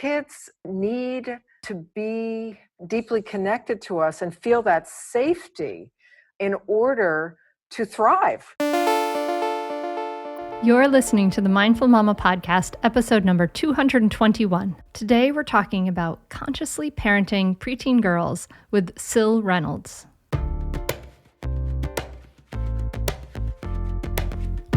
kids need to be deeply connected to us and feel that safety in order to thrive. You're listening to the Mindful Mama podcast, episode number 221. Today we're talking about consciously parenting preteen girls with Sil Reynolds.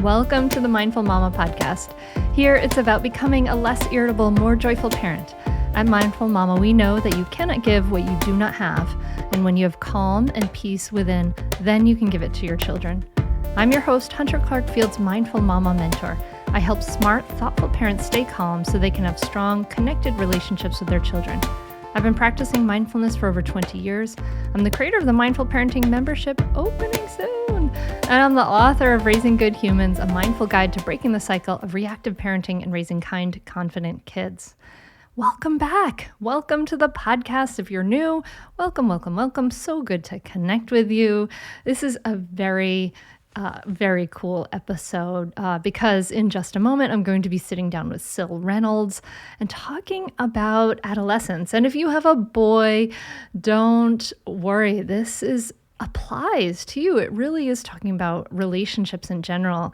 Welcome to the Mindful Mama podcast. Here it's about becoming a less irritable, more joyful parent. At Mindful Mama, we know that you cannot give what you do not have, and when you have calm and peace within, then you can give it to your children. I'm your host, Hunter Clark-Field's Mindful Mama mentor. I help smart, thoughtful parents stay calm so they can have strong, connected relationships with their children. I've been practicing mindfulness for over 20 years. I'm the creator of the Mindful Parenting membership, opening soon. And I'm the author of Raising Good Humans, a mindful guide to breaking the cycle of reactive parenting and raising kind, confident kids. Welcome back. Welcome to the podcast. If you're new, welcome, welcome, welcome. So good to connect with you. This is a very cool episode because in just a moment, I'm going to be sitting down with Sil Reynolds and talking about adolescents. And if you have a boy, don't worry. This applies to you. It really is talking about relationships in general.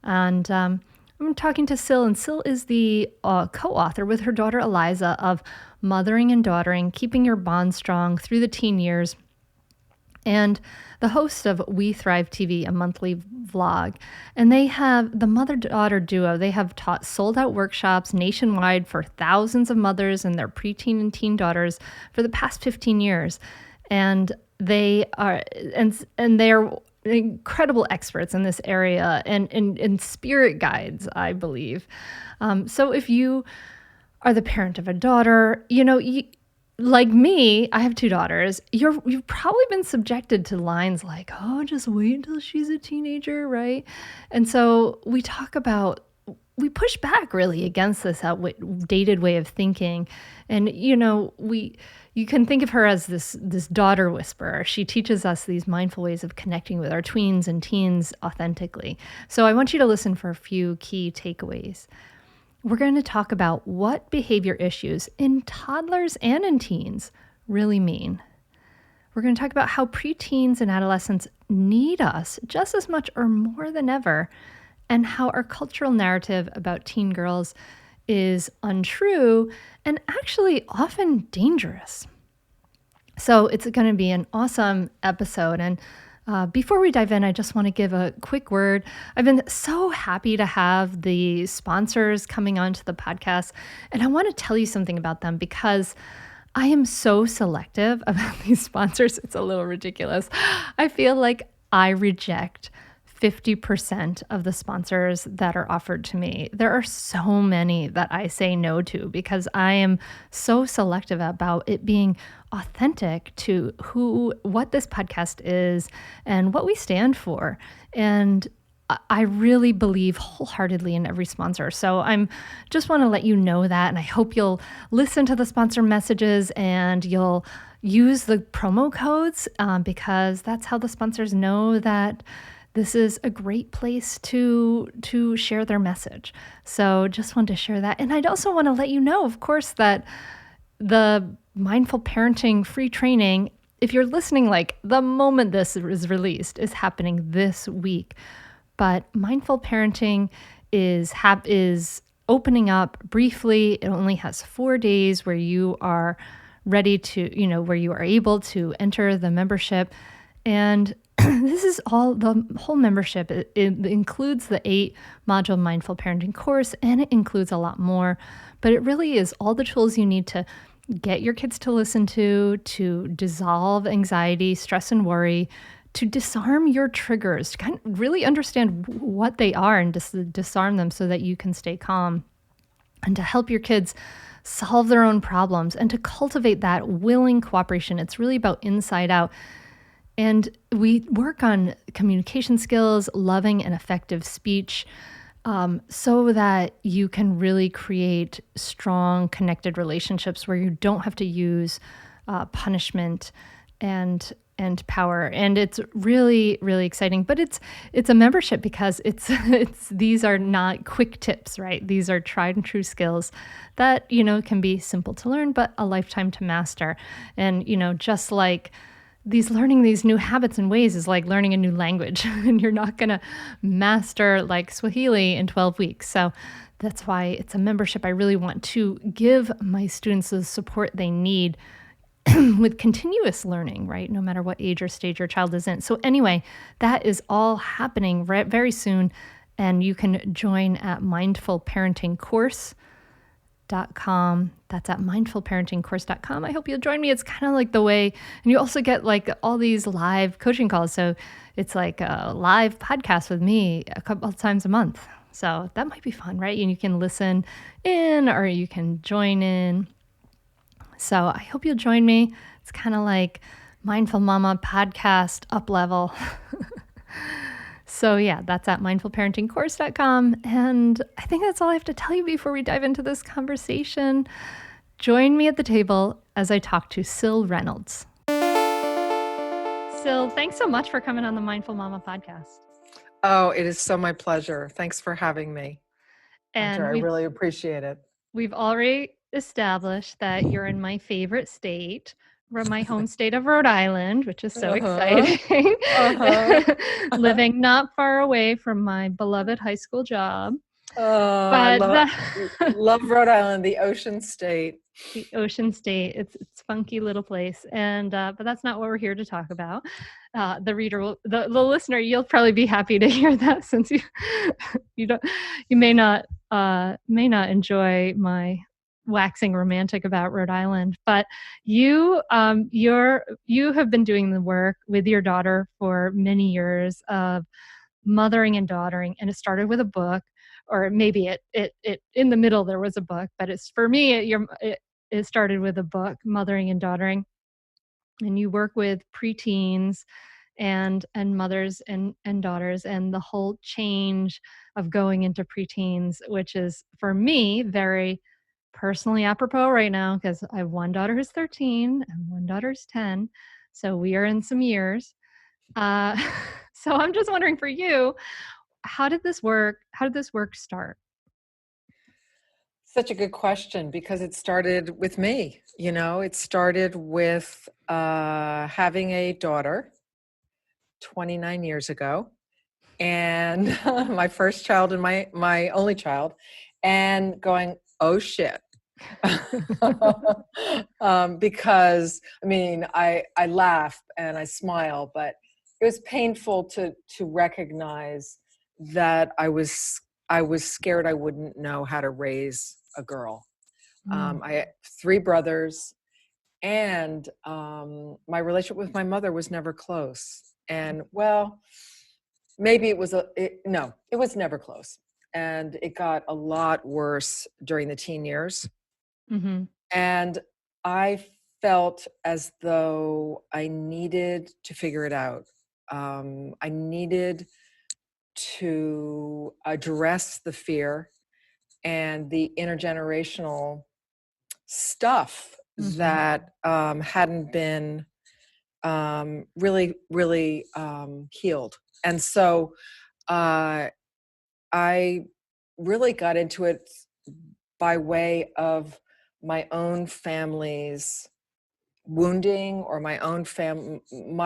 And I'm talking to Sil, and Sil is the co-author with her daughter Eliza of Mothering and Daughtering, Keeping Your Bond Strong Through the Teen Years, and the host of We Thrive TV, a monthly vlog. And they have the mother-daughter duo. They have taught sold-out workshops nationwide for thousands of mothers and their preteen and teen daughters for the past 15 years. And they are incredible experts in this area and spirit guides, I believe. So if you are the parent of a daughter, like me, I have two daughters. You've probably been subjected to lines like, "Oh, just wait until she's a teenager," right? And so we push back really against this outdated way of thinking. And you can think of her as this daughter whisperer. She teaches us these mindful ways of connecting with our tweens and teens authentically. So I want you to listen for a few key takeaways. We're going to talk about what behavior issues in toddlers and in teens really mean. We're going to talk about how preteens and adolescents need us just as much or more than ever, and how our cultural narrative about teen girls is untrue and actually often dangerous. So it's going to be an awesome episode. And before we dive in, I just want to give a quick word. I've been so happy to have the sponsors coming onto the podcast, and I want to tell you something about them because I am so selective about these sponsors. It's a little ridiculous. I feel like I reject 50% of the sponsors that are offered to me. There are so many that I say no to because I am so selective about it being authentic to what this podcast is and what we stand for. And I really believe wholeheartedly in every sponsor. So I'm just want to let you know that, and I hope you'll listen to the sponsor messages and you'll use the promo codes because that's how the sponsors know that this is a great place to share their message. So just want to share that. And I'd also want to let you know, of course, that the Mindful Parenting free training, if you're listening like the moment this is released, is happening this week. But Mindful Parenting is opening up briefly. It only has 4 days where you are ready to, where you are able to enter the membership. And this is the whole membership. It includes the 8-module Mindful Parenting course, and it includes a lot more. But it really is all the tools you need to get your kids to listen to dissolve anxiety, stress, and worry, to disarm your triggers, to kind of really understand what they are and disarm them so that you can stay calm, and to help your kids solve their own problems and to cultivate that willing cooperation. It's really about inside out. And we work on communication skills, loving and effective speech, so that you can really create strong, connected relationships where you don't have to use punishment and and power. And it's really, really exciting. But it's a membership because it's these are not quick tips, right? These are tried and true skills that, can be simple to learn, but a lifetime to master. And, just like learning these new habits and ways is like learning a new language, and you're not going to master like Swahili in 12 weeks. So that's why it's a membership. I really want to give my students the support they need with continuous learning, right? No matter what age or stage your child is in. So anyway, that is all happening very soon. And you can join at mindfulparentingcourse.com. That's at mindfulparentingcourse.com. I hope you'll join me. It's kind of like the way, and you also get like all these live coaching calls. So it's like a live podcast with me a couple of times a month. So that might be fun, right? And you can listen in or you can join in. So I hope you'll join me. It's kind of like Mindful Mama podcast up level. So yeah, that's at mindfulparentingcourse.com. And I think that's all I have to tell you before we dive into this conversation. Join me at the table as I talk to Sil Reynolds. Sil, thanks so much for coming on the Mindful Mama podcast. Oh, it is so my pleasure. Thanks for having me. And I really appreciate it. We've already established that you're in my favorite state, my home state of Rhode Island, which is so exciting. Living not far away from my beloved high school job. I love Rhode Island, the ocean state. The ocean state. It's funky little place, and but that's not what we're here to talk about. The reader, the listener, you'll probably be happy to hear that, since you may not enjoy my waxing romantic about Rhode Island. But you have been doing the work with your daughter for many years of mothering and daughtering, and it started with a book. Or maybe it in the middle there was a book, but it's, for me, it started with a book, Mothering and Daughtering. And you work with preteens and mothers and daughters, and the whole change of going into preteens, which is, for me, very personally apropos right now, because I have one daughter who's 13 and one daughter's 10. So we are in some years. So I'm just wondering, for you, how did this work? How did this work start? Such a good question, because it started with me. It started with having a daughter 29 years ago, and my first child and my only child, and going, oh shit. Because I laugh and I smile, but it was painful to recognize that I was scared I wouldn't know how to raise a girl. I had 3 brothers, and my relationship with my mother was never close. And maybe it was it was never close. And it got a lot worse during the teen years. Mm-hmm. And I felt as though I needed to figure it out. I needed to address the fear and the intergenerational stuff that hadn't been really, really healed. And so I really got into it by way of my own family's wounding, or my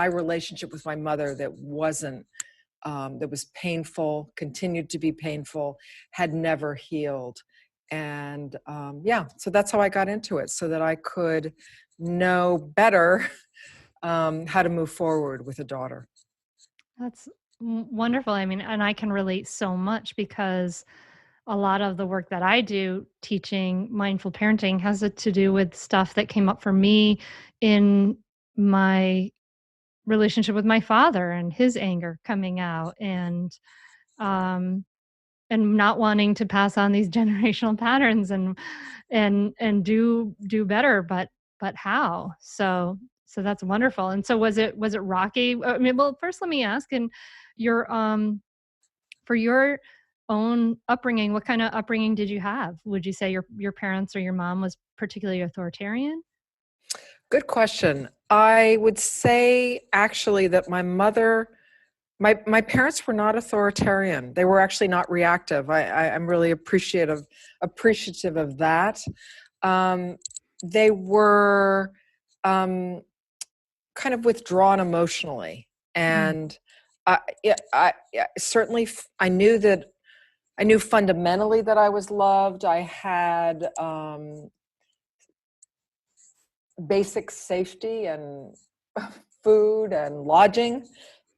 relationship with my mother that was painful, continued to be painful, had never healed. And so that's how I got into it, so that I could know better how to move forward with a daughter. That's wonderful. And I can relate so much, because a lot of the work that I do teaching mindful parenting has to do with stuff that came up for me in my relationship with my father, and his anger coming out, and not wanting to pass on these generational patterns, and do better, but how? So that's wonderful. And so was it rocky? Well, first let me ask, in your for your own upbringing, what kind of upbringing did you have? Would you say your parents or your mom was particularly authoritarian? Good question. I would say actually that my parents were not authoritarian. They were actually not reactive. I'm really appreciative of that. They were um, kind of withdrawn emotionally, Mm, and certainly I knew fundamentally that I was loved. I had basic safety and food and lodging,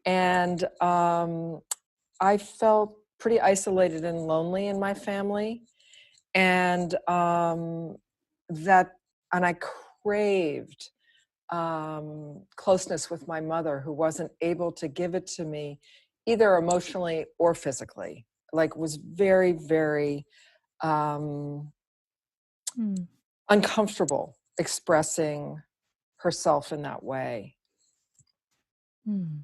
and I felt pretty isolated and lonely in my family, and that and I craved closeness with my mother, who wasn't able to give it to me either emotionally or physically. Like, was very, very um, mm, uncomfortable expressing herself in that way. mm.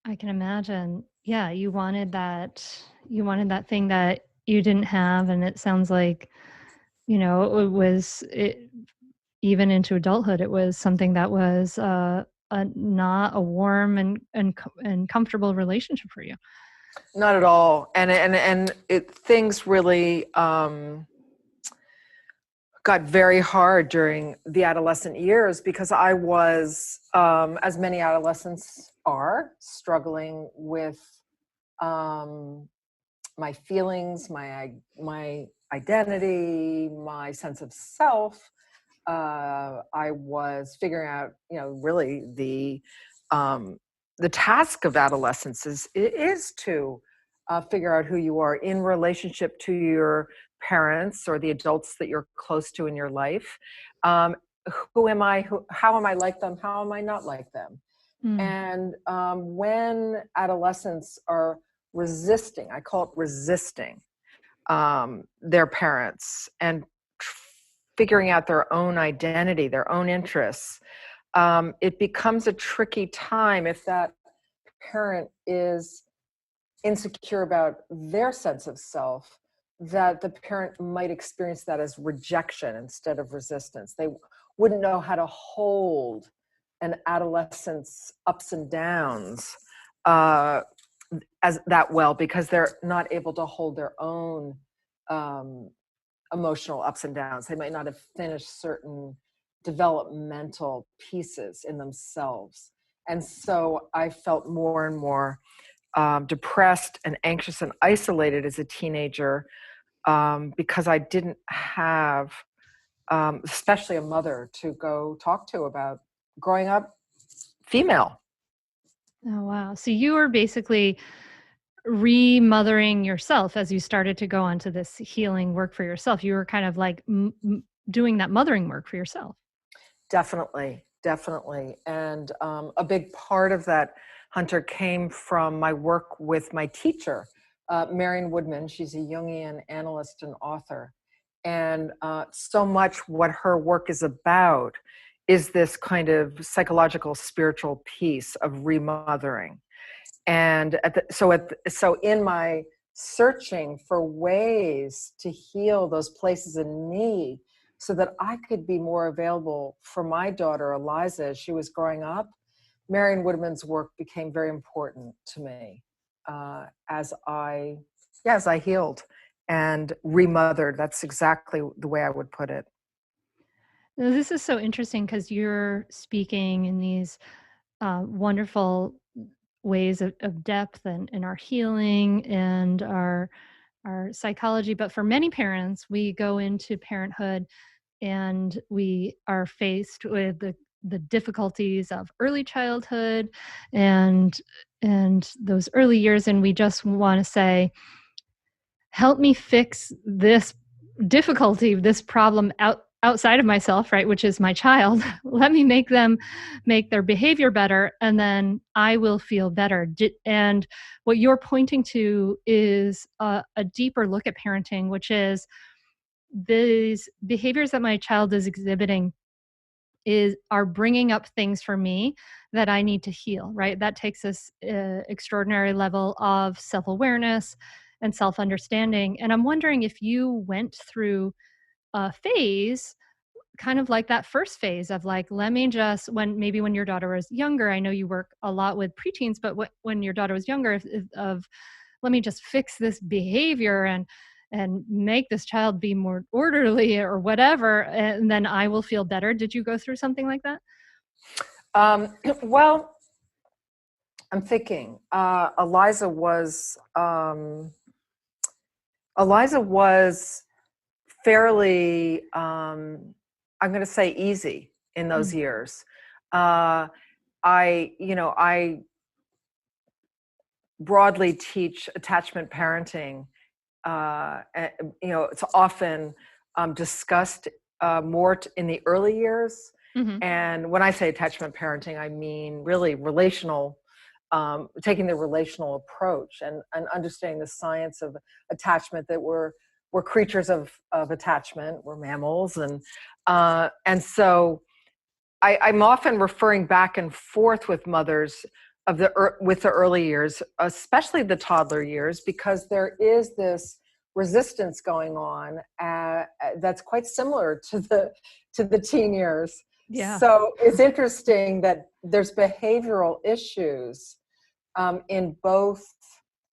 I can imagine. Yeah, you wanted that thing that you didn't have, and it sounds like, it even into adulthood, it was something that was not a warm and comfortable relationship for you. Not at all. Things really got very hard during the adolescent years because I was, as many adolescents are, struggling with um, my feelings, my identity, my sense of self. I was figuring out, really the task of adolescence is to figure out who you are in relationship to your parents or the adults that you're close to in your life. Um, who am I? How am I like them? How am I not like them? Mm, And when adolescents are resisting, I call it resisting their parents and figuring out their own identity, their own interests, it becomes a tricky time if that parent is insecure about their sense of self, that the parent might experience that as rejection instead of resistance. They wouldn't know how to hold an adolescent's ups and downs uh, as that well, because they're not able to hold their own um, emotional ups and downs. They might not have finished certain developmental pieces in themselves. And so I felt more and more depressed and anxious and isolated as a teenager, because I didn't have, especially a mother to go talk to about growing up female. oh wow, so you were basically remothering yourself as you started to go onto this healing work for yourself. You were kind of like doing that mothering work for yourself. Definitely, definitely. And a big part of that, Hunter, came from my work with my teacher, Marion Woodman. She's a Jungian analyst and author. And so much what her work is about is this kind of psychological, spiritual piece of remothering. And so in my searching for ways to heal those places in me so that I could be more available for my daughter Eliza as she was growing up, Marion Woodman's work became very important to me as I healed and remothered. That's exactly the way I would put it. Now, this is so interesting because you're speaking in these wonderful ways of depth and our healing and our psychology. But for many parents, we go into parenthood and we are faced with the difficulties of early childhood and those early years, and we just want to say, help me fix this difficulty, this problem outside of myself, right, which is my child. Let me make them make their behavior better, and then I will feel better. And what you're pointing to is a deeper look at parenting, which is these behaviors that my child is exhibiting are bringing up things for me that I need to heal, right? That takes this extraordinary level of self-awareness and self-understanding. And I'm wondering if you went through a phase kind of like that first phase of like, let me just, when your daughter was younger, I know you work a lot with preteens, but when your daughter was younger, of let me just fix this behavior and make this child be more orderly or whatever, and then I will feel better. Did you go through something like that? Well, I'm thinking Eliza was fairly, I'm going to say, easy in those years. I broadly teach attachment parenting. It's often discussed more in the early years. Mm-hmm. And when I say attachment parenting, I mean really relational, taking the relational approach and understanding the science of attachment, that we're creatures of attachment, we're mammals. And so I'm often referring back and forth with mothers with the early years, especially the toddler years, because there is this resistance going on that's quite similar to the teen years. Yeah. So it's interesting that there's behavioral issues in both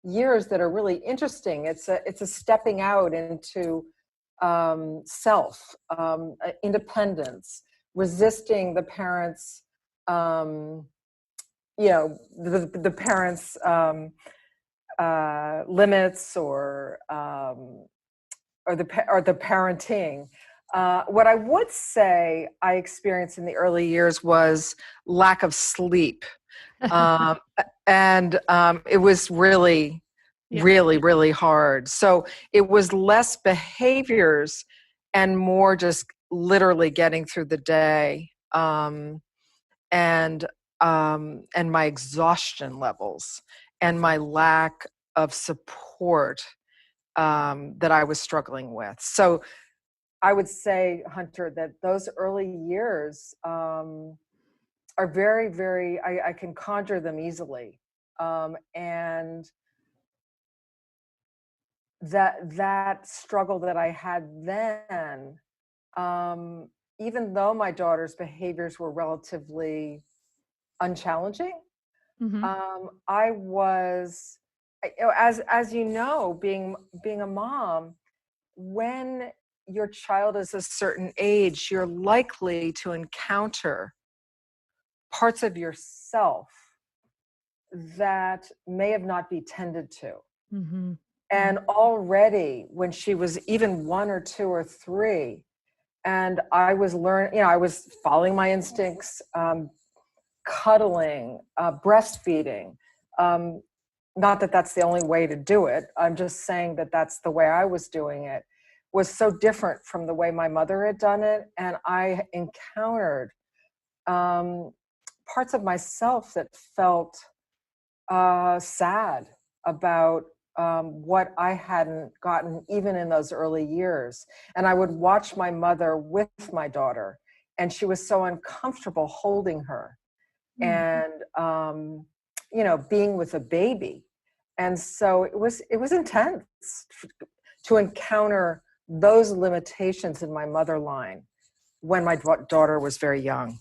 years that are really interesting. It's a stepping out into self, independence, resisting the parents' the parents' limits or the parenting. What I would say I experienced in the early years was lack of sleep, and it was really, really, really hard. So it was less behaviors and more just literally getting through the day, and my exhaustion levels and my lack of support that I was struggling with. So I would say, Hunter, that those early years are very, very, I can conjure them easily. And that struggle that I had then, even though my daughter's behaviors were relatively unchallenging, I was, as you know, being a mom, when your child is a certain age, you're likely to encounter parts of yourself that may have not been tended to. Mm-hmm. And already when she was even 1 or 2 or 3, and I was learning, I was following my instincts, cuddling, breastfeeding. Not that that's the only way to do it. I'm just saying that that's the way I was doing it. Was so different from the way my mother had done it. And I encountered parts of myself that felt sad about what I hadn't gotten even in those early years. And I would watch my mother with my daughter, and she was so uncomfortable holding her and, being with a baby. And so it was intense to encounter those limitations in my mother line when my daughter was very young.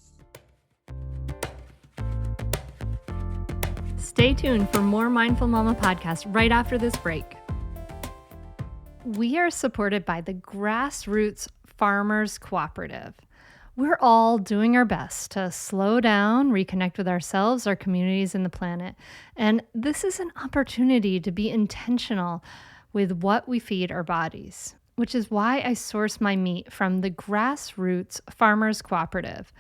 Stay tuned for more Mindful Mama podcast right after this break. We are supported by the Grassroots Farmers Cooperative. We're all doing our best to slow down, reconnect with ourselves, our communities, and the planet. And this is an opportunity to be intentional with what we feed our bodies, which is why I source my meat from the Grassroots Farmers Cooperative.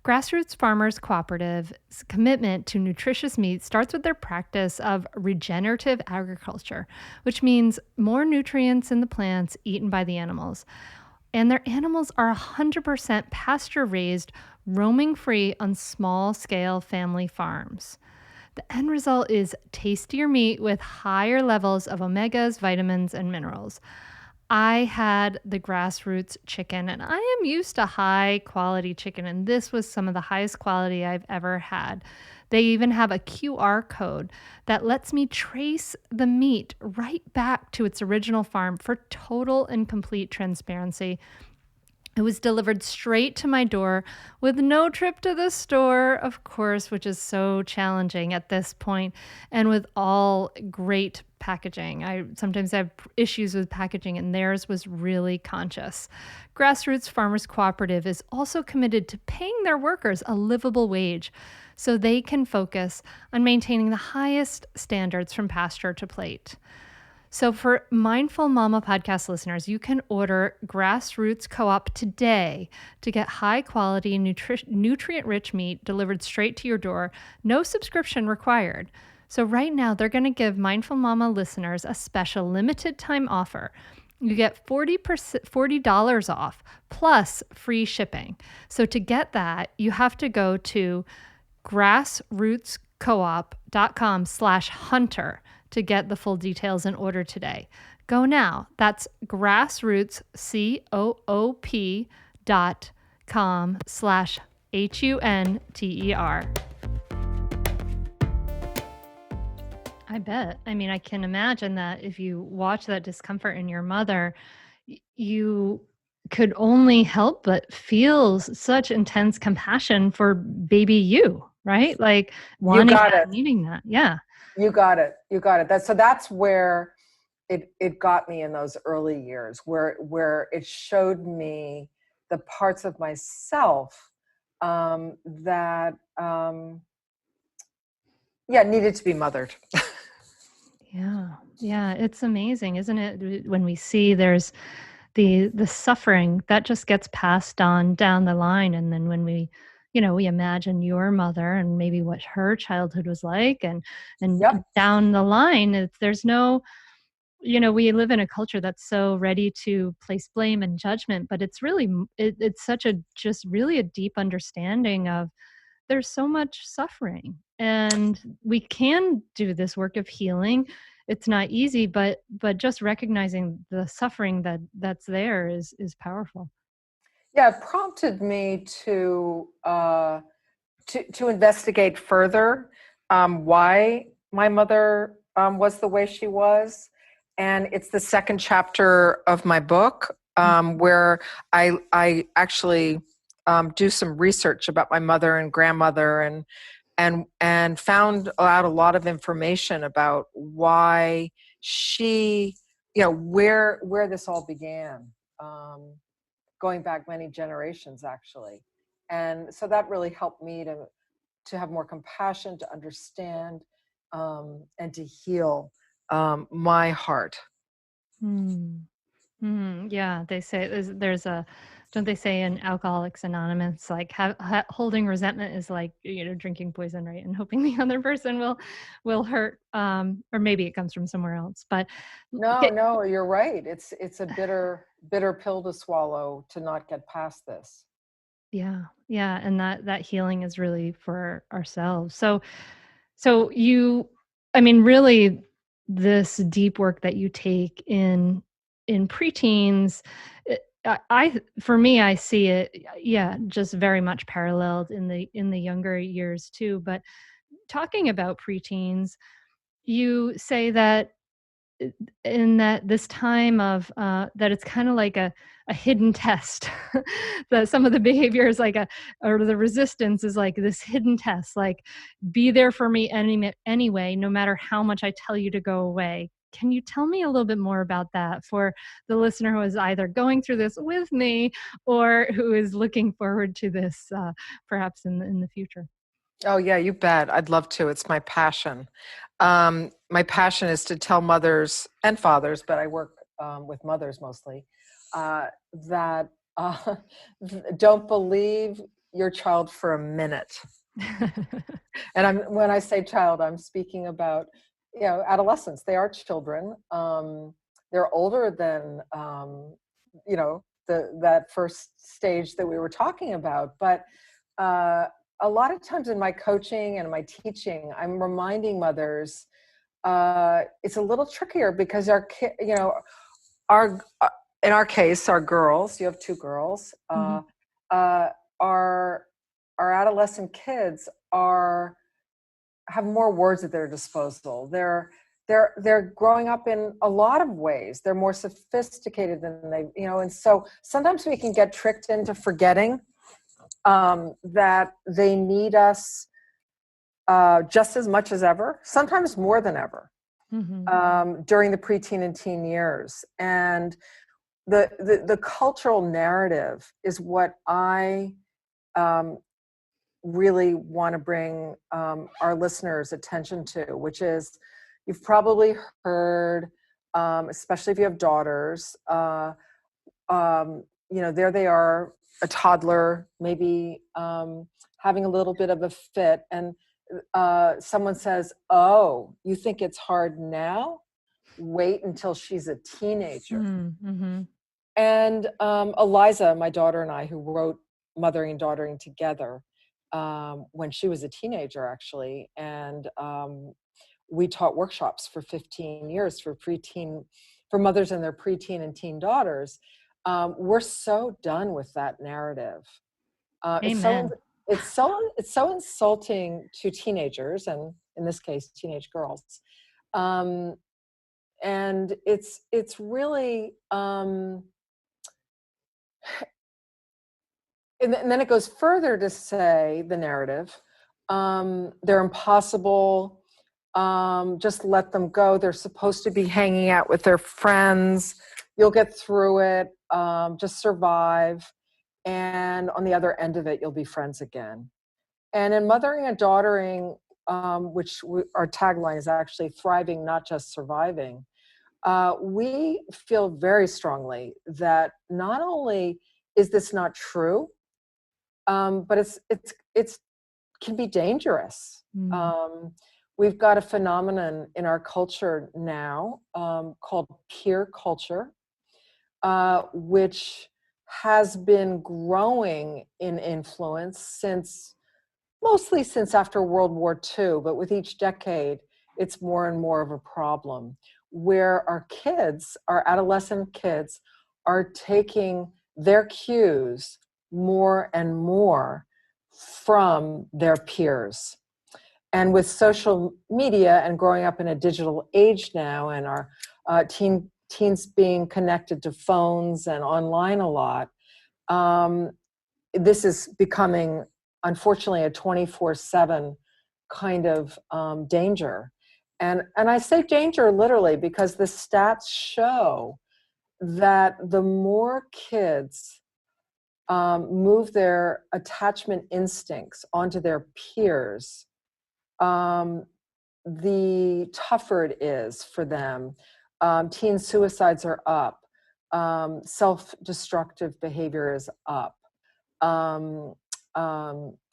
Grassroots Farmers Cooperative's commitment to nutritious meat starts with their practice of regenerative agriculture, which means more nutrients in the plants eaten by the animals. And their animals are 100% pasture-raised, roaming free on small-scale family farms. The end result is tastier meat with higher levels of omegas, vitamins, and minerals. I had the Grassroots chicken, and I am used to high-quality chicken, and this was some of the highest quality I've ever had. They even have a QR code that lets me trace the meat right back to its original farm for total and complete transparency. It was delivered straight to my door with no trip to the store, of course, which is so challenging at this point, and with all great packaging. I sometimes have issues with packaging, and theirs was really conscious. Grassroots Farmers Cooperative is also committed to paying their workers a livable wage so they can focus on maintaining the highest standards from pasture to plate. So, for Mindful Mama podcast listeners, you can order Grassroots Co-op today to get high quality, nutrient rich meat delivered straight to your door, no subscription required. So, right now, they're going to give Mindful Mama listeners a special limited time offer. You get $40 off plus free shipping. So, to get that, you have to go to grassrootscoop.com/hunter to get the full details and order today. Go now. That's grassrootscoop.com/HUNTER. I bet. I mean, I can imagine that if you watch that discomfort in your mother, you could only help but feel such intense compassion for baby you, right? Like You wanting got that, it. needing that. Yeah. You got it. You got it. That's where it got me in those early years, where it showed me the parts of myself that needed to be mothered. Yeah. Yeah. It's amazing, isn't it? When we see there's the suffering that just gets passed on down the line. And then when we, we imagine your mother and maybe what her childhood was like and Yep. down the line, there's no, we live in a culture that's so ready to place blame and judgment, but it's really, it's such a, just really a deep understanding of there's so much suffering and we can do this work of healing. It's not easy, but just recognizing the suffering that's there is powerful. Yeah, it prompted me to investigate further why my mother was the way she was, and it's the second chapter of my book where I actually do some research about my mother and grandmother and found out a lot of information about why she, where this all began, going back many generations actually. And so that really helped me to have more compassion, to understand, and to heal my heart. Yeah, they say there's a, don't they say in Alcoholics Anonymous, like holding resentment is like, drinking poison, right? And hoping the other person will hurt, or maybe it comes from somewhere else. But No, you're right. It's a bitter pill to swallow to not get past this. yeah, and that healing is really for ourselves. So you, I mean, really, this deep work that you take in preteens, for me, I see it, yeah, just very much paralleled in the younger years too. But talking about preteens, you say that in that this time of that it's kind of like a hidden test that some of the behavior is like or the resistance is like this hidden test, like be there for me anyway no matter how much I tell you to go away. Can you tell me a little bit more about that for the listener who is either going through this with me or who is looking forward to this perhaps in the future? Oh yeah, you bet. I'd love to. It's my passion. My passion is to tell mothers and fathers, but I work with mothers mostly, that don't believe your child for a minute. And when I say child, I'm speaking about, adolescents. They are children. They're older than, that first stage that we were talking about. But a lot of times in my coaching and my teaching, I'm reminding mothers it's a little trickier because our in our case, our girls. You have two girls. Our adolescent kids have more words at their disposal. they're growing up in a lot of ways. They're more sophisticated than they, and so sometimes we can get tricked into forgetting that they need us just as much as ever, sometimes more than ever, during the preteen and teen years. And the cultural narrative is what I really want to bring our listeners' attention to, which is, you've probably heard, especially if you have daughters, there they are, a toddler, maybe having a little bit of a fit, and someone says, "Oh, you think it's hard now? Wait until she's a teenager." And Eliza, my daughter, and I, who wrote Mothering and Daughtering together when she was a teenager, actually, and we taught workshops for 15 years for mothers and their preteen and teen daughters. We're so done with that narrative. Amen. It's so insulting to teenagers, and in this case, teenage girls. And it's really, and then it goes further to say, the narrative, they're impossible. Just let them go. They're supposed to be hanging out with their friends. You'll get through it. Just survive. And on the other end of it, you'll be friends again. And in Mothering and Daughtering, which our tagline is actually thriving, not just surviving, we feel very strongly that not only is this not true, but it's can be dangerous. We've got a phenomenon in our culture now called peer culture, which has been growing in influence mostly since after World War II, but with each decade, it's more and more of a problem, where our kids, our adolescent kids, are taking their cues more and more from their peers. And with social media and growing up in a digital age now, and our teens being connected to phones and online a lot, this is becoming, unfortunately, a 24/7 kind of danger. And I say danger literally because the stats show that the more kids move their attachment instincts onto their peers, the tougher it is for them. Teen suicides are up. Self-destructive behavior is up.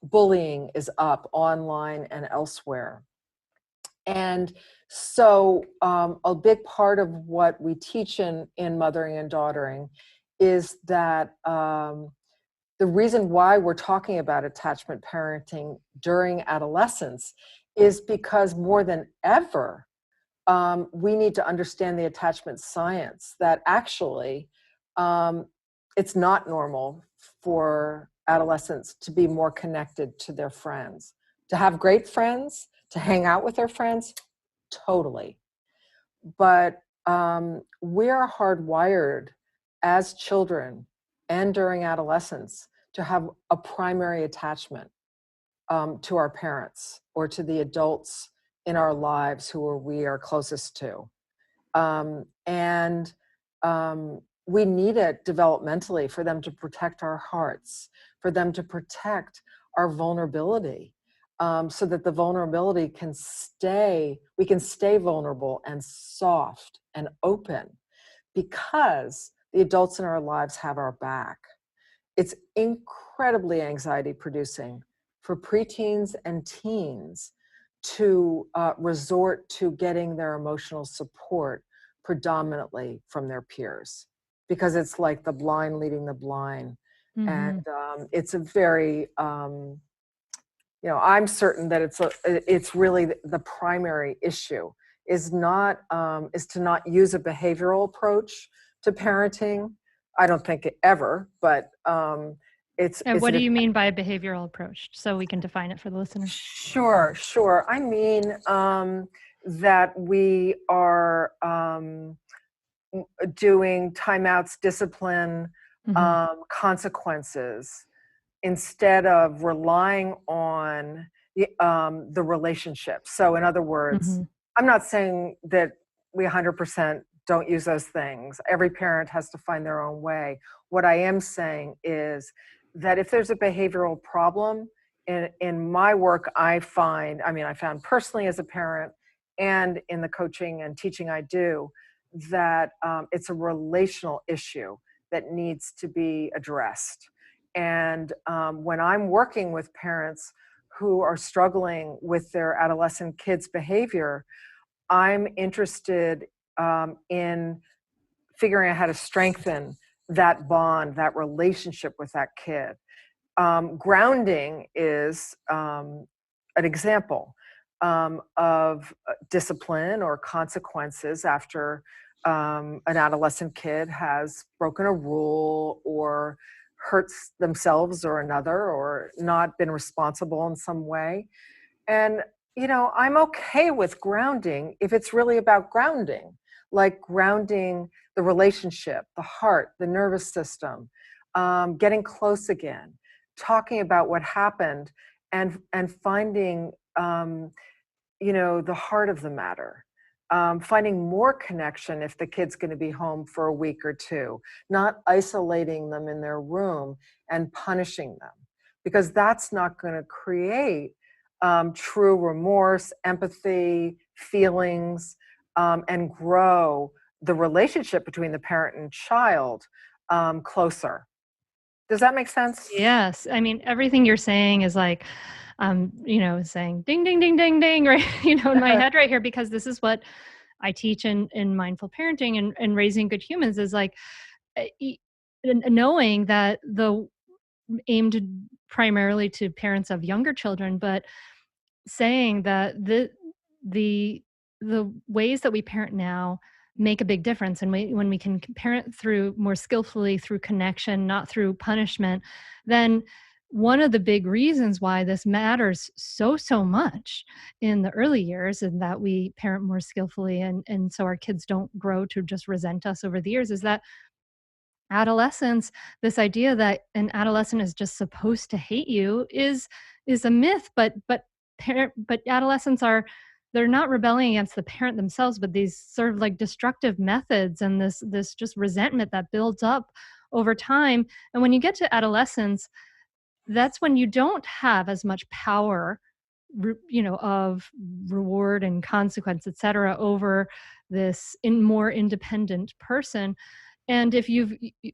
Bullying is up online and elsewhere. And so a big part of what we teach in Mothering and Daughtering is that the reason why we're talking about attachment parenting during adolescence is because more than ever, we need to understand the attachment science, that actually it's not normal for adolescents to be more connected to their friends, to have great friends, to hang out with their friends, totally. But we're hardwired as children and during adolescence to have a primary attachment to our parents or to the adults in our lives who we are closest to. We need it developmentally for them to protect our hearts, for them to protect our vulnerability, so that the vulnerability we can stay vulnerable and soft and open because the adults in our lives have our back. It's incredibly anxiety producing for preteens and teens to resort to getting their emotional support predominantly from their peers, because it's like the blind leading the blind. And it's a very, I'm certain that it's really the primary issue is to not use a behavioral approach to parenting. I don't think ever, but And what do you mean by a behavioral approach, so we can define it for the listener? Sure. I mean, that we are doing timeouts, discipline, Mm-hmm. consequences, instead of relying on the relationship. So in other words, Mm-hmm. I'm not saying that we 100% don't use those things. Every parent has to find their own way. What I am saying is that if there's a behavioral problem, in my work, I found personally as a parent and in the coaching and teaching I do, that it's a relational issue that needs to be addressed. And when I'm working with parents who are struggling with their adolescent kids' behavior, I'm interested in figuring out how to strengthen that bond, that relationship with that kid. Grounding is an example of discipline or consequences after an adolescent kid has broken a rule or hurts themselves or another or not been responsible in some way. And, I'm okay with grounding if it's really about grounding, like grounding the relationship, the heart, the nervous system, getting close again, talking about what happened and finding, the heart of the matter. Finding more connection if the kid's going to be home for a week or two, not isolating them in their room and punishing them, because that's not going to create true remorse, empathy, feelings, and grow the relationship between the parent and child closer. Does that make sense? Yes. I mean, everything you're saying is like, saying ding, ding, ding, ding, ding, right? In my head right here, because this is what I teach in mindful parenting and raising good humans is like knowing that the aimed primarily to parents of younger children, but saying that the the ways that we parent now make a big difference, and when we can parent through more skillfully through connection, not through punishment, then one of the big reasons why this matters so much in the early years and that we parent more skillfully and so our kids don't grow to just resent us over the years is that adolescence, this idea that an adolescent is just supposed to hate you is a myth, but adolescents are, they're not rebelling against the parent themselves, but these sort of like destructive methods and this just resentment that builds up over time. And when you get to adolescence, that's when you don't have as much power, of reward and consequence, et cetera, over this more independent person. And if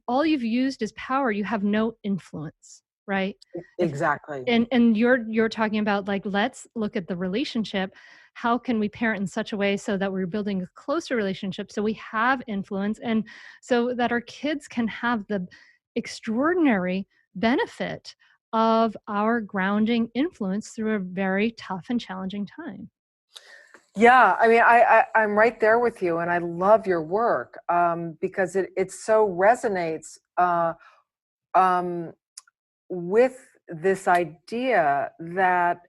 all you've used is power, you have no influence, right? If Exactly. and you're talking about like, let's look at the relationship. How can we parent in such a way so that we're building a closer relationship so we have influence and so that our kids can have the extraordinary benefit of our grounding influence through a very tough and challenging time. Yeah, I mean, I'm right there with you, and I love your work because it so resonates um, with this idea that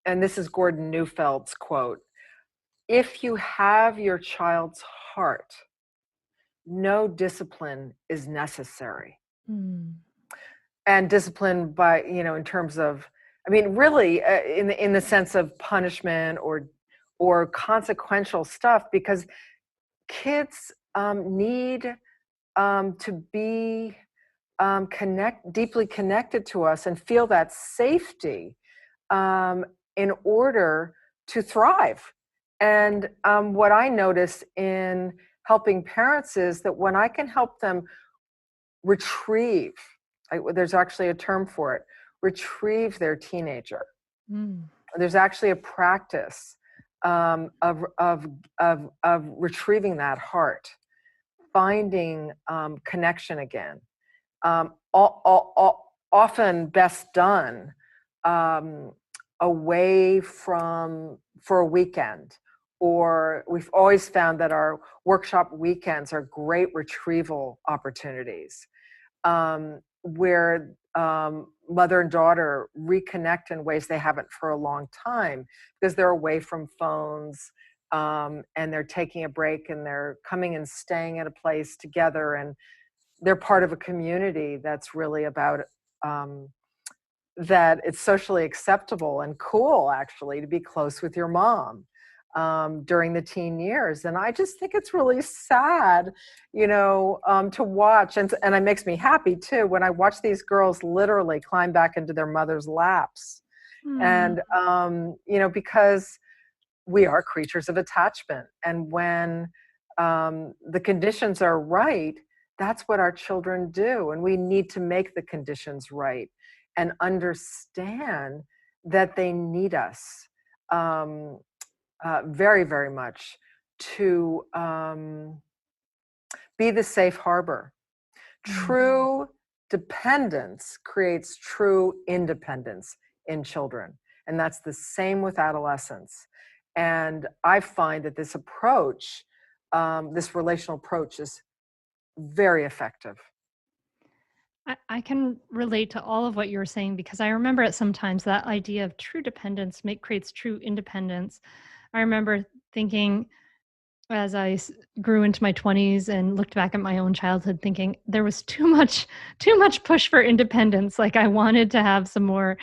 and this is Gordon Neufeld's quote, if you have your child's heart, no discipline is necessary. Mm. And discipline by, in terms of, I mean, really in the sense of punishment or consequential stuff, because kids need to be deeply connected to us and feel that safety in order to thrive. And what I notice in helping parents is that when I can help them retrieve, there's actually a term for it, retrieve their teenager. Mm. There's actually a practice of retrieving that heart, finding connection again. Often best done away from for a weekend, or we've always found that our workshop weekends are great retrieval opportunities where mother and daughter reconnect in ways they haven't for a long time, because they're away from phones, and they're taking a break, and they're coming and staying at a place together, and they're part of a community that's really about that it's socially acceptable and cool, actually, to be close with your mom during the teen years. And I just think it's really sad, to watch. And it makes me happy, too, when I watch these girls literally climb back into their mother's laps. And, because we are creatures of attachment. And when the conditions are right, that's what our children do. And we need to make the conditions right and understand that they need us very, very much to be the safe harbor. True dependence creates true independence in children. And that's the same with adolescents. And I find that this approach, this relational approach, is very effective. I can relate to all of what you were saying, because I remember at sometimes that idea of true dependence creates true independence. I remember thinking, as I grew into my 20s and looked back at my own childhood, thinking there was too much push for independence. Like, I wanted to have some more,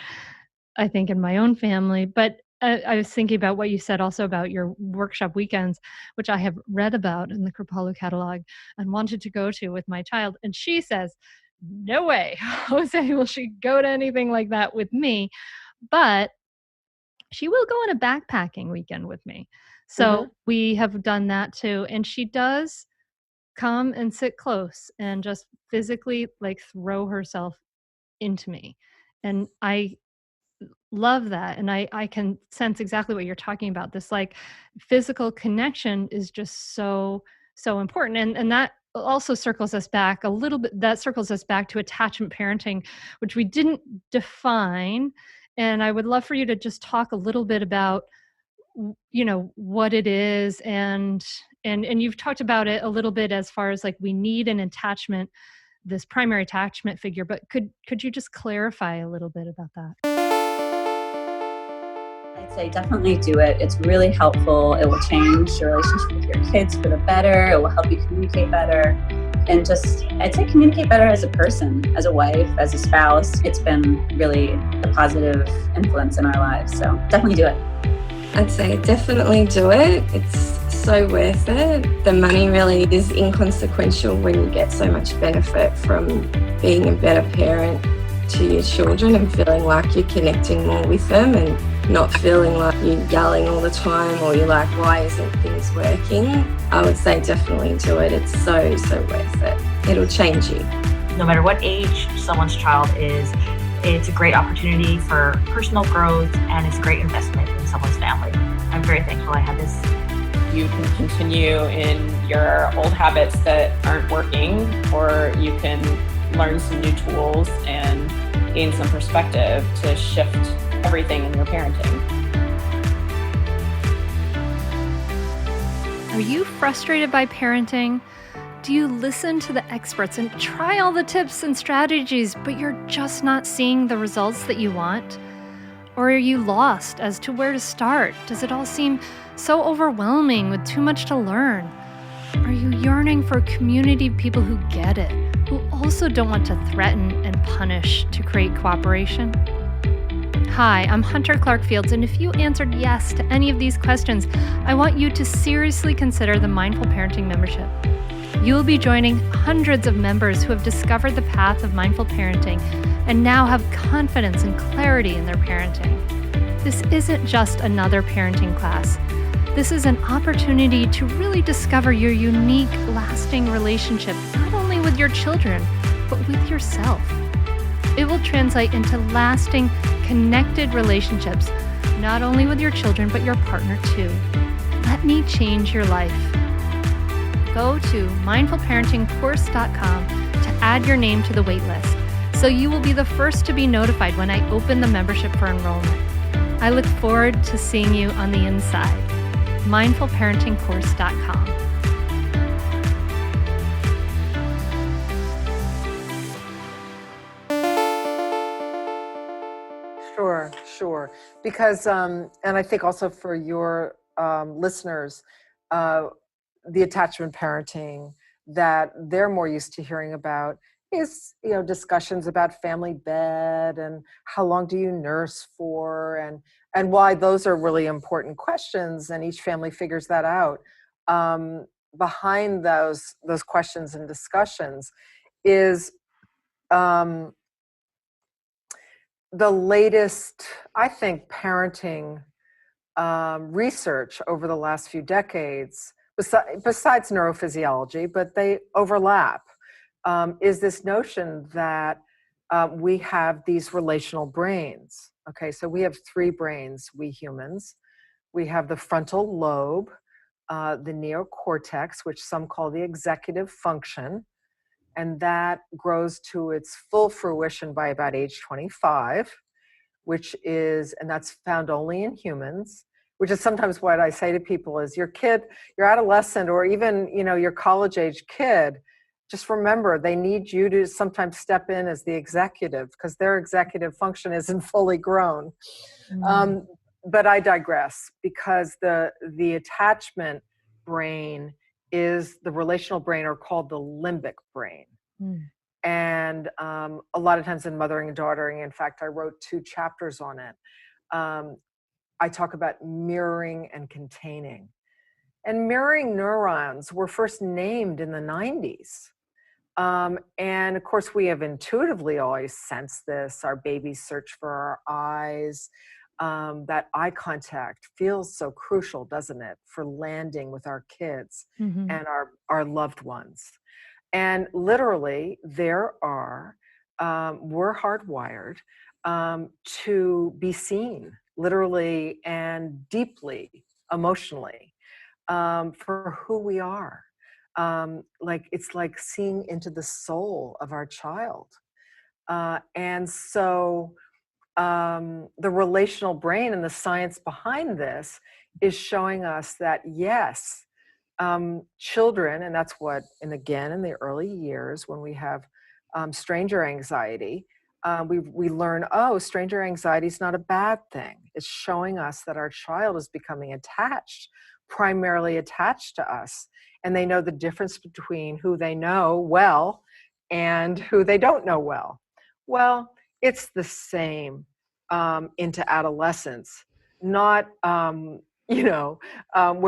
I think, in my own family. But I was thinking about what you said also about your workshop weekends, which I have read about in the Kripalu catalog and wanted to go to with my child. And she says, no way, Jose, will she go to anything like that with me? But she will go on a backpacking weekend with me. So we have done that too. And she does come and sit close and just physically like throw herself into me. And I love that. And I can sense exactly what you're talking about. This like physical connection is just so important. And that also circles us back a little bit. That circles us back to attachment parenting, which we didn't define. And I would love for you to just talk a little bit about, what it is. And you've talked about it a little bit as far as like, we need an attachment, this primary attachment figure, but could you just clarify a little bit about that? I'd say definitely do it. It's really helpful. It will change your relationship with your kids for the better. It will help you communicate better. And just, I'd say communicate better as a person, as a wife, as a spouse. It's been really a positive influence in our lives. So definitely do it. I'd say definitely do it. It's so worth it. The money really is inconsequential when you get so much benefit from being a better parent to your children and feeling like you're connecting more with them and not feeling like you're yelling all the time or you're like, why isn't things working? I would say definitely do it. It's so worth it. It'll change you. No matter what age someone's child is, it's a great opportunity for personal growth, and it's a great investment in someone's family. I'm very thankful I had this. You can continue in your old habits that aren't working, or you can learn some new tools and gain some perspective to shift everything in your parenting. Are you frustrated by parenting? Do you listen to the experts and try all the tips and strategies, but you're just not seeing the results that you want? Or are you lost as to where to start? Does it all seem so overwhelming with too much to learn? Are you yearning for a community of people who get it, who also don't want to threaten and punish to create cooperation? Hi, I'm Hunter Clark-Fields, and if you answered yes to any of these questions, I want you to seriously consider the Mindful Parenting membership. You will be joining hundreds of members who have discovered the path of mindful parenting and now have confidence and clarity in their parenting. This isn't just another parenting class. This is an opportunity to really discover your unique, lasting relationship, not only with your children, but with yourself. It will translate into lasting, connected relationships, not only with your children, but your partner too. Let me change your life. Go to mindfulparentingcourse.com to add your name to the waitlist, so you will be the first to be notified when I open the membership for enrollment. I look forward to seeing you on the inside. mindfulparentingcourse.com. Sure. Because, and I think also for your listeners, the attachment parenting that they're more used to hearing about is, discussions about family bed and how long do you nurse for, and why those are really important questions, and each family figures that out. Behind those questions and discussions is the latest, I think, parenting research over the last few decades, besides neurophysiology, but they overlap, is this notion that we have these relational brains. Okay, so we have three brains, we humans. We have the frontal lobe, the neocortex, which some call the executive function, and that grows to its full fruition by about age 25, and that's found only in humans, which is sometimes what I say to people is your adolescent, or even, your college age kid, just remember they need you to sometimes step in as the executive because their executive function isn't fully grown. But I digress, because the attachment brain is the relational brain, or called the limbic brain. And a lot of times in mothering and daughtering, in fact, I wrote 2 chapters on it. I talk about mirroring and containing. And mirroring neurons were first named in the 90s. And of course, we have intuitively always sensed this. Our babies search for our eyes. That eye contact feels so crucial, doesn't it, for landing with our kids and our loved ones. And literally, we're hardwired to be seen, literally and deeply, emotionally, for who we are. It's like seeing into the soul of our child. And so the relational brain and the science behind this is showing us that, yes, children, and that's what, and again, in the early years when we have stranger anxiety, we learn, stranger anxiety is not a bad thing. It's showing us that our child is becoming primarily attached to us. And they know the difference between who they know well and who they don't know well. Well, it's the same into adolescence, not, where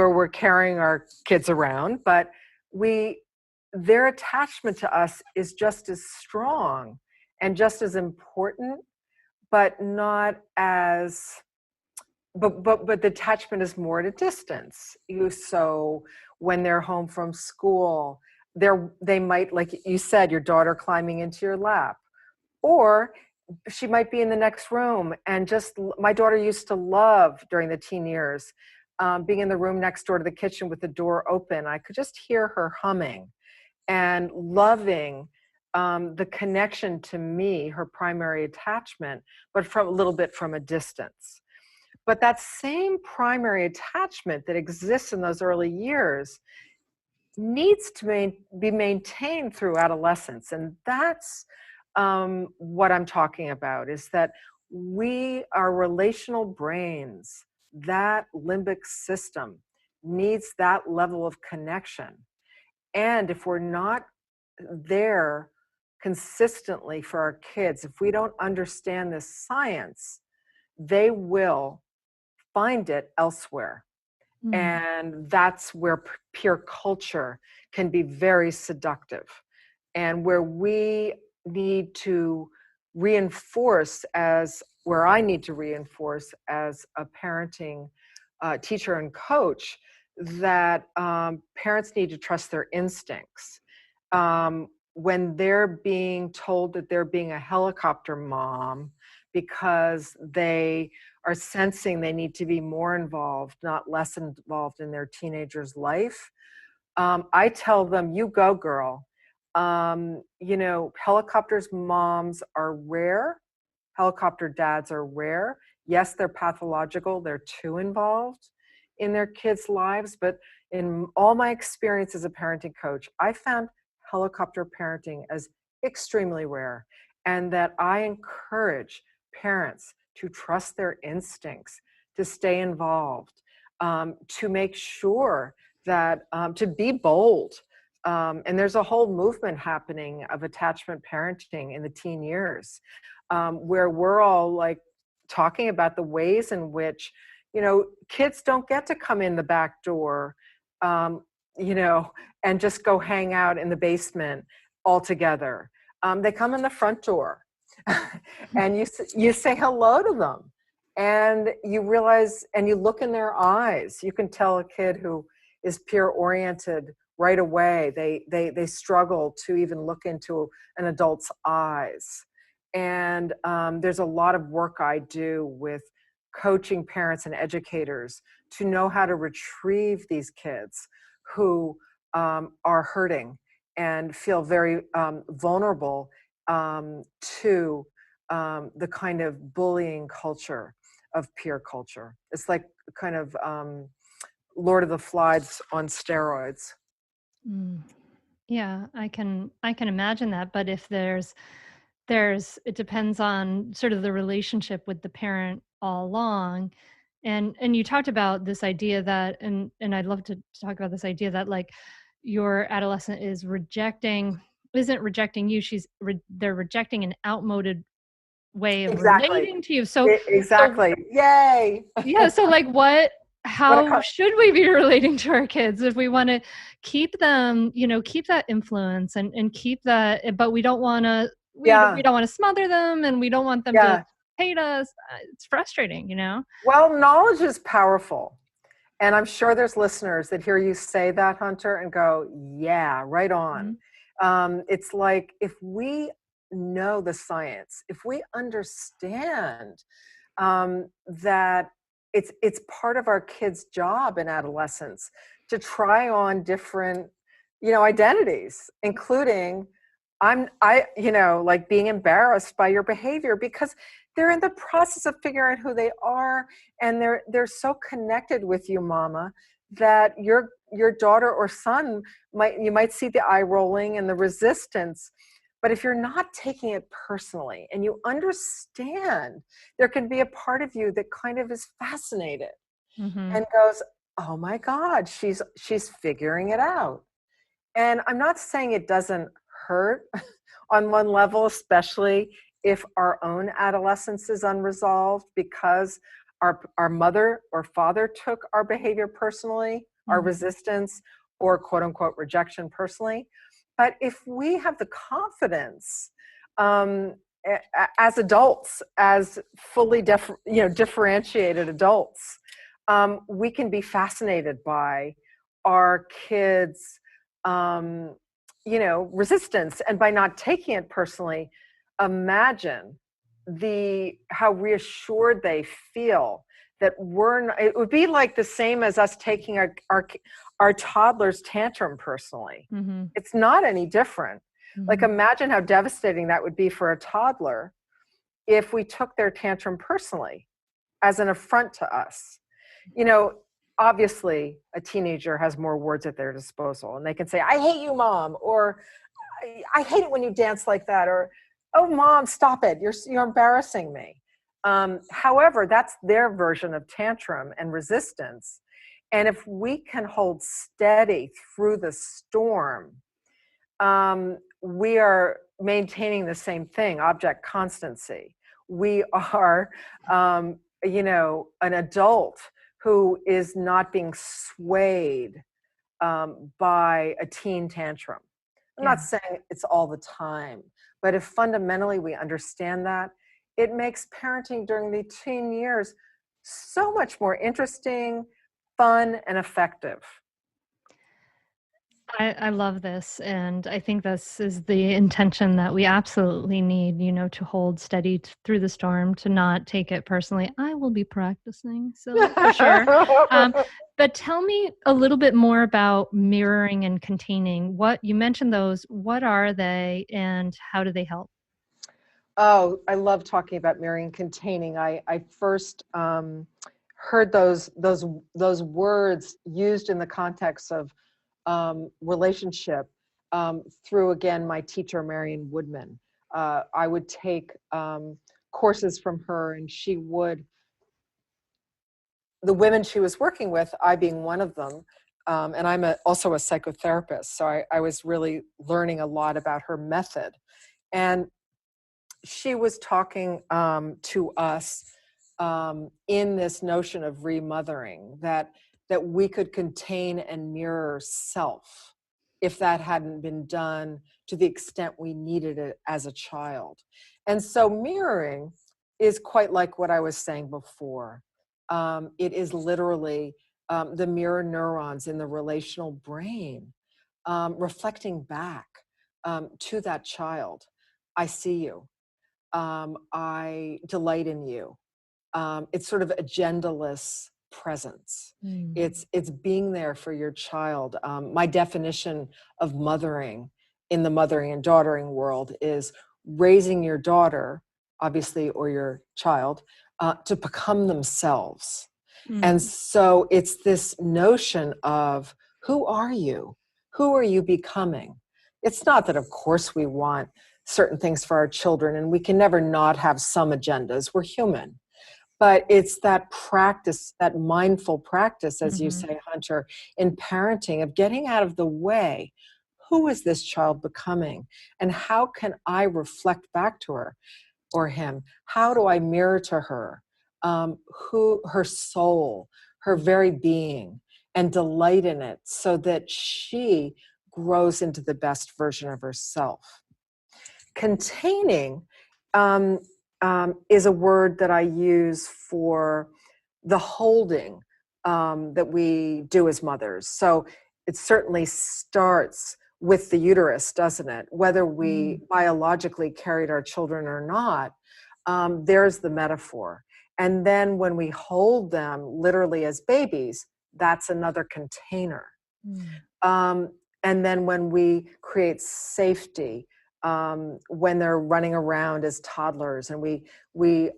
we're carrying our kids around, but their attachment to us is just as strong and just as important, but not as, but the attachment is more at a distance. So when they're home from school, they might, like you said, your daughter climbing into your lap, or she might be in the next room. And my daughter used to love, during the teen years, being in the room next door to the kitchen with the door open. I could just hear her humming and loving the connection to me, her primary attachment, but from a little bit from a distance. But that same primary attachment that exists in those early years needs to be maintained through adolescence. And that's what I'm talking about, is that our relational brains, that limbic system, needs that level of connection. And if we're not there consistently for our kids, if we don't understand this science, they will find it elsewhere. And that's where peer culture can be very seductive, and where we need to reinforce, where I need to reinforce as a parenting teacher and coach, that parents need to trust their instincts. When they're being told that they're being a helicopter mom because they are sensing they need to be more involved, not less involved in their teenager's life, I tell them, you go, girl. Helicopters moms are rare. Helicopter dads are rare. Yes, they're pathological. They're too involved in their kids' lives. But in all my experience as a parenting coach, I found helicopter parenting as extremely rare, and that I encourage parents to trust their instincts, to stay involved, to make sure that, to be bold. And there's a whole movement happening of attachment parenting in the teen years, where we're all like talking about the ways in which, kids don't get to come in the back door, and just go hang out in the basement all together. They come in the front door and you say hello to them, and you realize, and you look in their eyes. You can tell a kid who is peer oriented right away. They struggle to even look into an adult's eyes. And there's a lot of work I do with coaching parents and educators to know how to retrieve these kids who are hurting and feel very vulnerable to the kind of bullying culture of peer culture. It's like kind of Lord of the Flies on steroids. Yeah, I can imagine that. But if it depends on sort of the relationship with the parent all along. And you talked about this idea that, and I'd love to talk about this idea that like your adolescent isn't rejecting you. They're rejecting an outmoded way of relating to you. So exactly. Yay. Yeah. So like how should we be relating to our kids if we want to keep them, keep that influence and keep that, but we don't want to, we don't want to smother them, and we don't want them to hate us. It's frustrating, Well, knowledge is powerful. And I'm sure there's listeners that hear you say that, Hunter, and go, yeah, right on. It's like, if we know the science, if we understand that it's part of our kids' job in adolescence to try on different, identities, including like being embarrassed by your behavior, because they're in the process of figuring out who they are, and they're so connected with you, mama, that your daughter or son you might see the eye rolling and the resistance. But if you're not taking it personally and you understand, there can be a part of you that kind of is fascinated and goes, oh my God, she's figuring it out. And I'm not saying it doesn't hurt on one level, especially if our own adolescence is unresolved because our mother or father took our behavior personally, our resistance or quote unquote rejection personally. But if we have the confidence as adults, as fully differentiated adults, we can be fascinated by our kids' resistance, and by not taking it personally, imagine how reassured they feel that it would be like the same as us taking our toddler's tantrum personally. It's not any different. Like, imagine how devastating that would be for a toddler if we took their tantrum personally as an affront to us. Obviously a teenager has more words at their disposal, and they can say, I hate you, mom, or I hate it when you dance like that, or, oh, mom, stop it, you're embarrassing me. However, that's their version of tantrum and resistance. And if we can hold steady through the storm, we are maintaining the same thing, object constancy. We are, an adult who is not being swayed by a teen tantrum. I'm not saying it's all the time, but if fundamentally we understand that, it makes parenting during the teen years so much more interesting, fun, and effective. I love this, and I think this is the intention that we absolutely need, to hold steady through the storm, to not take it personally. I will be practicing, so for sure. But tell me a little bit more about mirroring and containing. What you mentioned those, what are they, and how do they help? Oh, I love talking about mirroring and containing. I first heard those words used in the context of relationship through, again, my teacher, Marion Woodman. I would take courses from her, and she would, the women she was working with, I being one of them, and I'm also a psychotherapist, so I was really learning a lot about her method. And she was talking to us in this notion of remothering, that we could contain and mirror self if that hadn't been done to the extent we needed it as a child. And so mirroring is quite like what I was saying before. It is literally the mirror neurons in the relational brain reflecting back to that child. I see you. I delight in you. It's sort of agendaless presence. It's being there for your child. My definition of mothering in the mothering and daughtering world is raising your daughter, obviously, or your child, to become themselves. And so it's this notion of, who are you? Who are you becoming? It's not that, of course, we want certain things for our children, and we can never not have some agendas. We're human. But it's that practice, that mindful practice, as you say, Hunter, in parenting, of getting out of the way. Who is this child becoming? And how can I reflect back to her or him? How do I mirror to her who her soul, her very being, and delight in it so that she grows into the best version of herself? Containing is a word that I use for the holding that we do as mothers. So it certainly starts with the uterus, doesn't it? Whether we biologically carried our children or not, there's the metaphor. And then when we hold them literally as babies, that's another container. And then when we create safety, when they're running around as toddlers, and we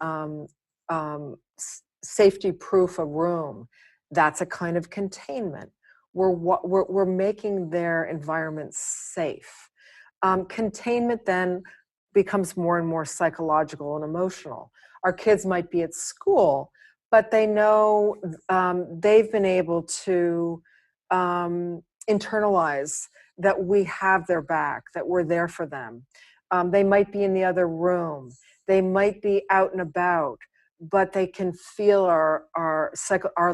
safety proof a room, that's a kind of containment. We're making their environment safe. Containment then becomes more and more psychological and emotional. Our kids might be at school, but they know they've been able to internalize that we have their back, that we're there for them. They might be in the other room. They might be out and about, but they can feel our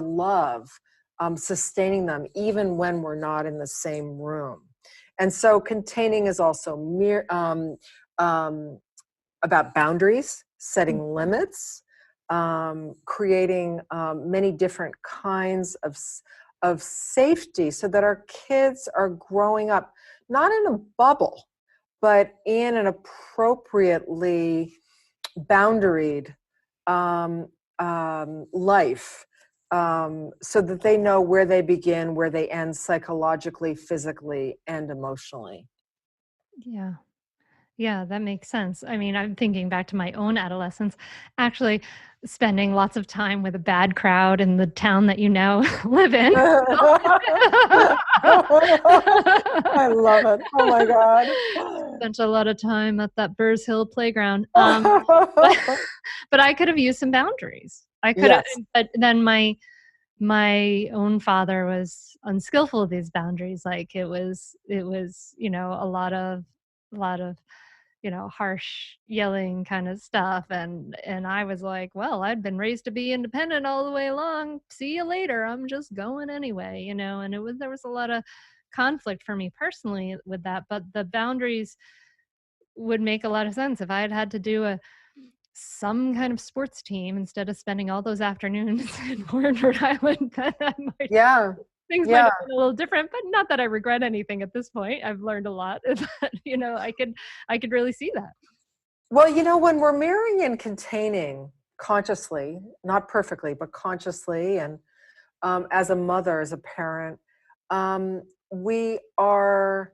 love sustaining them, even when we're not in the same room. And so containing is also about boundaries, setting limits, creating many different kinds of safety so that our kids are growing up not in a bubble, but in an appropriately boundaried life, so that they know where they begin, where they end psychologically, physically, and emotionally. Yeah. Yeah, that makes sense. I mean, I'm thinking back to my own adolescence, actually spending lots of time with a bad crowd in the town that you now live in. I love it. Oh my God. Spent a lot of time at that Burrs Hill playground. But I could have used some boundaries. I could have, but then my own father was unskillful with these boundaries. Like it was, you know, a lot of, you know, harsh yelling kind of stuff. And I was like, well, I'd been raised to be independent all the way along. See you later. I'm just going anyway, you know, and there was a lot of conflict for me personally with that, but the boundaries would make a lot of sense if I had to do some kind of sports team instead of spending all those afternoons in Rhode Island. Things might have been a little different, but not that I regret anything at this point. I've learned a lot. But, you know, I could really see that. Well, you know, when we're mirroring and containing consciously, not perfectly, but consciously, and as a mother, as a parent, we are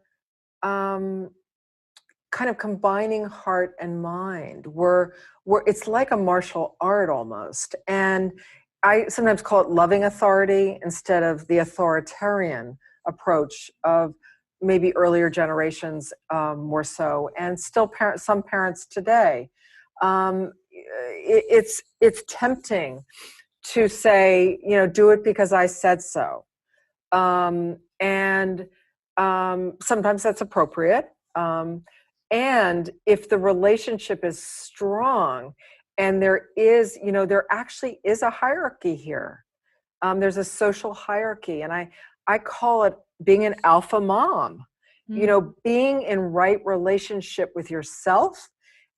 kind of combining heart and mind. It's like a martial art almost. And I sometimes call it loving authority instead of the authoritarian approach of maybe earlier generations more so, and still some parents today. it's tempting to say, do it because I said so. And sometimes that's appropriate. And if the relationship is strong and there actually is a hierarchy here. There's a social hierarchy, and I call it being an alpha mom. Being in right relationship with yourself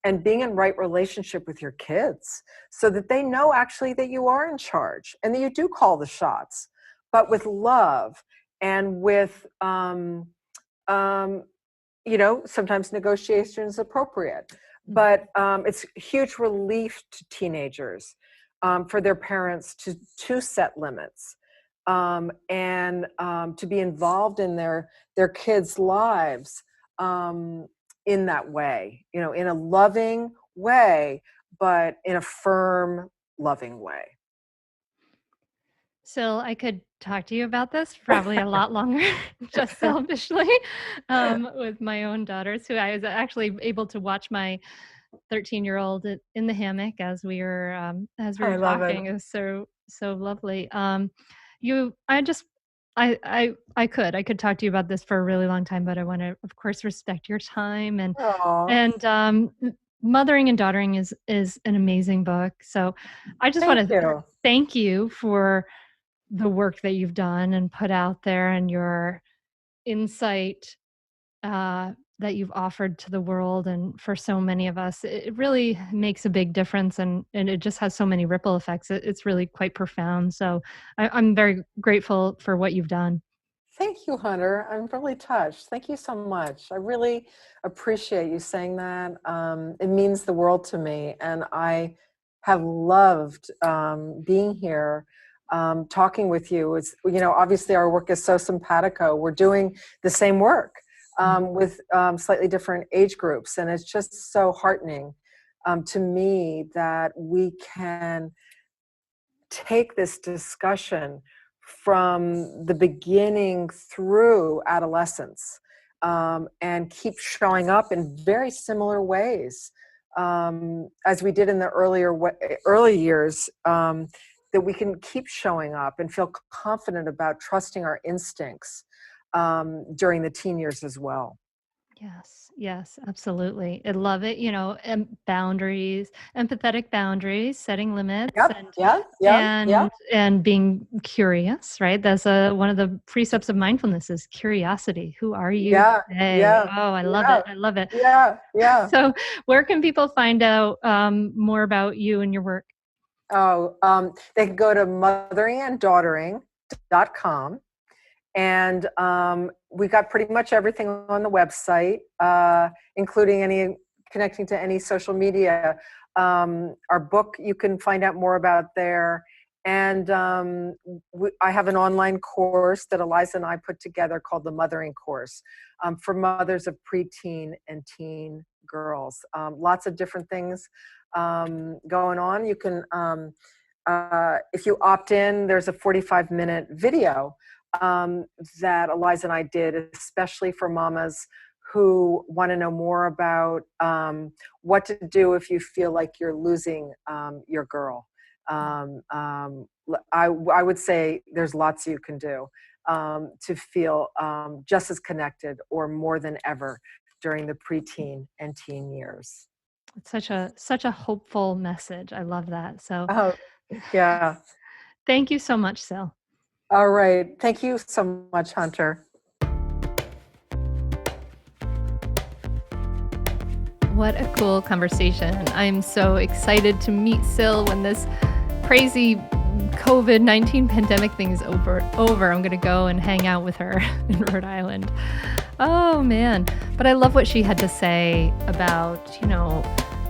and being in right relationship with your kids so that they know actually that you are in charge and that you do call the shots, but with love and with, sometimes negotiation is appropriate. But it's huge relief to teenagers for their parents to set limits and to be involved in their kids' lives in that way, in a loving way, but in a firm, loving way. Sil, I could talk to you about this probably a lot longer, just selfishly, with my own daughters, who I was actually able to watch my 13-year-old in the hammock as we were talking. It was so lovely. I could talk to you about this for a really long time, but I want to, of course, respect your time and Mothering and Daughtering is an amazing book. So I just want to thank you for the work that you've done and put out there and your insight that you've offered to the world and for so many of us. It really makes a big difference, and it just has so many ripple effects. It's really quite profound. So I'm very grateful for what you've done. Thank you, Hunter. I'm really touched. Thank you so much. I really appreciate you saying that. It means the world to me, and I have loved being here, talking with you. It's, obviously our work is so simpatico. We're doing the same work with slightly different age groups, and it's just so heartening to me that we can take this discussion from the beginning through adolescence and keep showing up in very similar ways as we did in the early years, that we can keep showing up and feel confident about trusting our instincts during the teen years as well. Yes, absolutely. I love it. And boundaries, empathetic boundaries, setting limits, and being curious, right? That's one of the precepts of mindfulness is curiosity. Who are you today? Oh, I love it. I love it. Yeah. So where can people find out more about you and your work? They can go to motheringanddaughtering.com. And we got pretty much everything on the website, including connecting to any social media. Our book, you can find out more about there. And I have an online course that Eliza and I put together called the Mothering Course for mothers of preteen and teen girls. Lots of different things going on. You can, if you opt in, there's a 45-minute video that Eliza and I did, especially for mamas who want to know more about what to do if you feel like you're losing your girl. I would say there's lots you can do to feel just as connected or more than ever during the preteen and teen years. It's such a hopeful message. I love that. So yeah. Thank you so much, Sil. All right. Thank you so much, Hunter. What a cool conversation. I'm so excited to meet Sil when this crazy COVID-19 pandemic thing is over. I'm going to go and hang out with her in Rhode Island. Oh, man. But I love what she had to say about,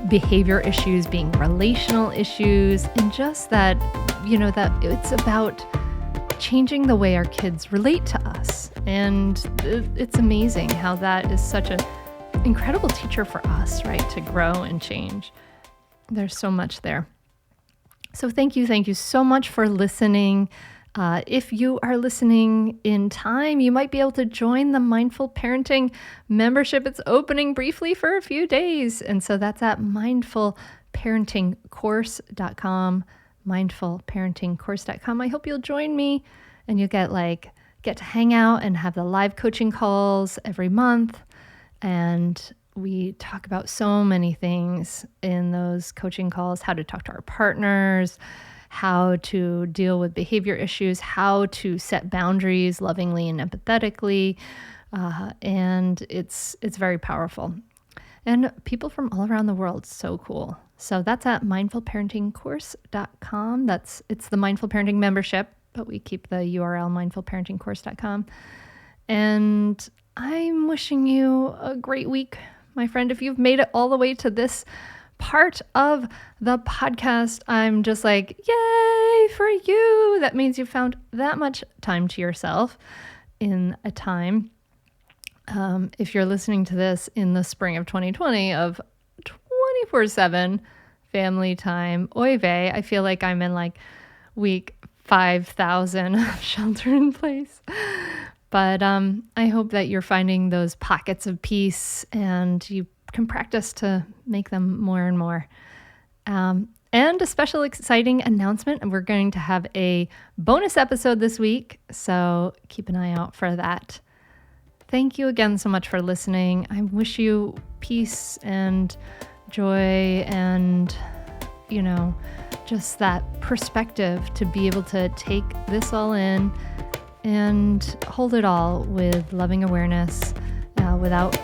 behavior issues being relational issues, and just that, that it's about changing the way our kids relate to us. And it's amazing how that is such an incredible teacher for us, right? To grow and change. There's so much there. So thank you so much for listening. If you are listening in time, you might be able to join the Mindful Parenting membership. It's opening briefly for a few days. And so that's at mindfulparenting.com. mindfulparentingcourse.com, mindfulparentingcourse.com. I hope you'll join me and you'll get to hang out and have the live coaching calls every month. And we talk about so many things in those coaching calls: how to talk to our partners, how to deal with behavior issues, how to set boundaries lovingly and empathetically. And it's very powerful. And people from all around the world, so cool. So that's at mindfulparentingcourse.com. It's the Mindful Parenting membership, but we keep the URL mindfulparentingcourse.com. And I'm wishing you a great week, my friend. If you've made it all the way to this part of the podcast, I'm just like, yay for you. That means you found that much time to yourself in a time. If you're listening to this in the spring of 2020 of 24/7 family time, oy vey, I feel like I'm in like week 5,000 of shelter in place. But I hope that you're finding those pockets of peace and you can practice to make them more and more. And a special exciting announcement, and we're going to have a bonus episode this week, so keep an eye out for that. Thank you again so much for listening. I wish you peace and joy and, just that perspective to be able to take this all in and hold it all with loving awareness, without,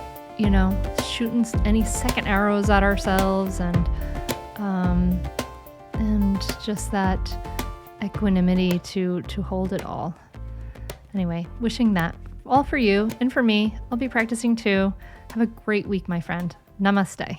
shooting any second arrows at ourselves, and just that equanimity to hold it all. Anyway, wishing that all for you and for me. I'll be practicing too. Have a great week, my friend. Namaste.